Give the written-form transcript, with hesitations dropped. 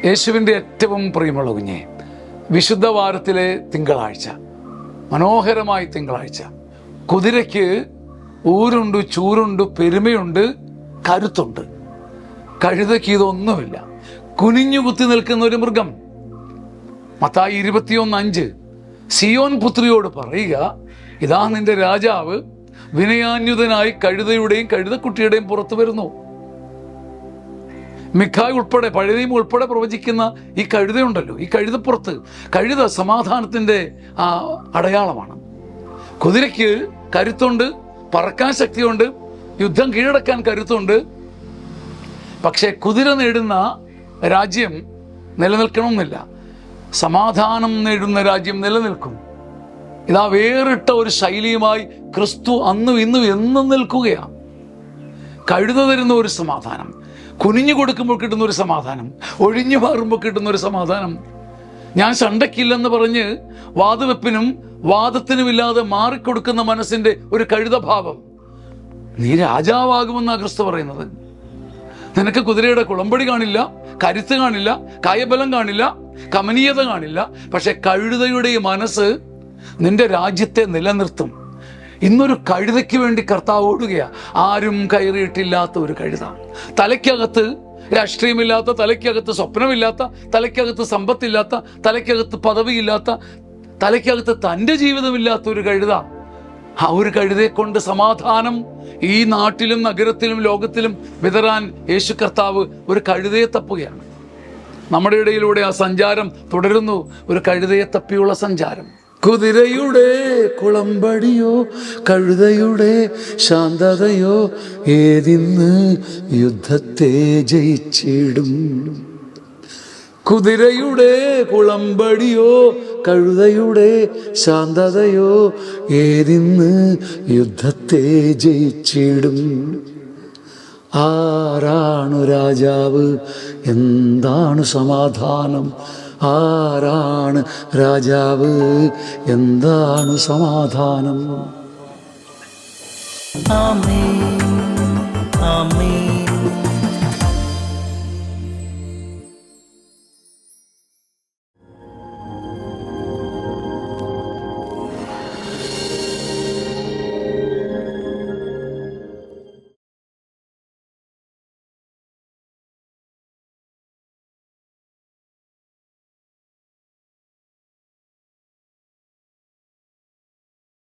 യേശുവിൻ്റെ ഏറ്റവും പ്രിയമുള്ള കുഞ്ഞെ, വിശുദ്ധ വാരത്തിലെ തിങ്കളാഴ്ച, മനോഹരമായ തിങ്കളാഴ്ച. കുതിരയ്ക്ക് ഊരുണ്ട്, ചൂരുണ്ട്, പെരുമയുണ്ട്, കരുത്തുണ്ട്. കഴുതയ്ക്ക് ഇതൊന്നുമില്ല. കുനിഞ്ഞു കുത്തി നിൽക്കുന്ന ഒരു മൃഗം. മത്തായി 21:5 സിയോൻ പുത്രിയോട് പറയുക, ഇതാ നിന്റെ രാജാവ് വിനയാന്യുതനായി കഴുതയുടെയും കഴുതക്കുട്ടിയുടെയും പുറത്ത് വരുന്നു. മിഖായ് ഉൾപ്പെടെ, പഴയ നിയമം ഉൾപ്പെടെ പ്രവചിക്കുന്ന ഈ കഴുതയുണ്ടല്ലോ, ഈ കഴുതപ്പുറത്ത്, കഴുത സമാധാനത്തിൻ്റെ അടയാളമാണ്. കുതിരയ്ക്ക് കരുത്തുണ്ട്, പറക്കാൻ ശക്തിയുണ്ട്, യുദ്ധം കീഴടക്കാൻ കരുത്തുണ്ട്. പക്ഷേ കുതിര നേടുന്ന രാജ്യം നിലനിൽക്കണമെന്നില്ല. സമാധാനം നേടുന്ന രാജ്യം നിലനിൽക്കും. ഇതാ വേറിട്ട ഒരു ശൈലിയുമായി ക്രിസ്തു അന്നും ഇന്നും എന്നും നിൽക്കുകയാണ്. കഴുത തരുന്ന ഒരു സമാധാനം, കുനിഞ്ഞു കൊടുക്കുമ്പോൾ കിട്ടുന്ന ഒരു സമാധാനം, ഒഴിഞ്ഞു മാറുമ്പോൾ കിട്ടുന്ന ഒരു സമാധാനം. ഞാൻ ശണ്ടയ്ക്കില്ലെന്ന് പറഞ്ഞ് വാദവെപ്പിനും വാദത്തിനുമില്ലാതെ മാറിക്കൊടുക്കുന്ന മനസ്സിൻ്റെ ഒരു കഴുതഭാവം. നീ രാജാവാകുമെന്നാണ് ക്രിസ്തു പറയുന്നത്. നിനക്ക് കുതിരയുടെ കുളമ്പടി കാണില്ല, കരുത്ത് കാണില്ല, കായബലം കാണില്ല, കമനീയത കാണില്ല. പക്ഷെ കഴുതയുടെ മനസ്സ് നിന്റെ രാജ്യത്തെ നിലനിർത്തും. ഇന്നൊരു കഴുതയ്ക്ക് വേണ്ടി കർത്താവ് ഓടുകയാണ്. ആരും കയറിയിട്ടില്ലാത്ത ഒരു കഴുത. തലയ്ക്കകത്ത് രാഷ്ട്രീയമില്ലാത്ത, തലയ്ക്കകത്ത് സ്വപ്നമില്ലാത്ത, തലയ്ക്കകത്ത് സമ്പത്തില്ലാത്ത, തലയ്ക്കകത്ത് പദവിയില്ലാത്ത, തലയ്ക്കകത്ത് തൻ്റെ ജീവിതമില്ലാത്ത ഒരു കഴുത. ആ ഒരു കഴുതയെ കൊണ്ട് സമാധാനം ഈ നാട്ടിലും നഗരത്തിലും ലോകത്തിലും വിതറാൻ യേശു കർത്താവ് ഒരു കഴുതയെ തപ്പുകയാണ്. നമ്മുടെ ഇടയിലൂടെ ആ സഞ്ചാരം തുടരുന്നു, ഒരു കഴുതയെ തപ്പിയുള്ള സഞ്ചാരം. കുതിരയുടെ കുളമ്പടിയോ കഴുതയുടെ ശാന്തതയോ ഏതിന്ന് യുദ്ധത്തെ ജയിച്ചിടും. കുതിരയുടെ കുളമ്പടിയോ കഴുതയുടെ ശാന്തതയോ ഏതിന്ന് യുദ്ധത്തെ ജയിച്ചിടും. ആരാണു രാജാവ്, എന്താണ് സമാധാനം? ആരാണ് രാജാവ്, എന്താണ് സമാധാനം? ആമേൻ, ആമേൻ.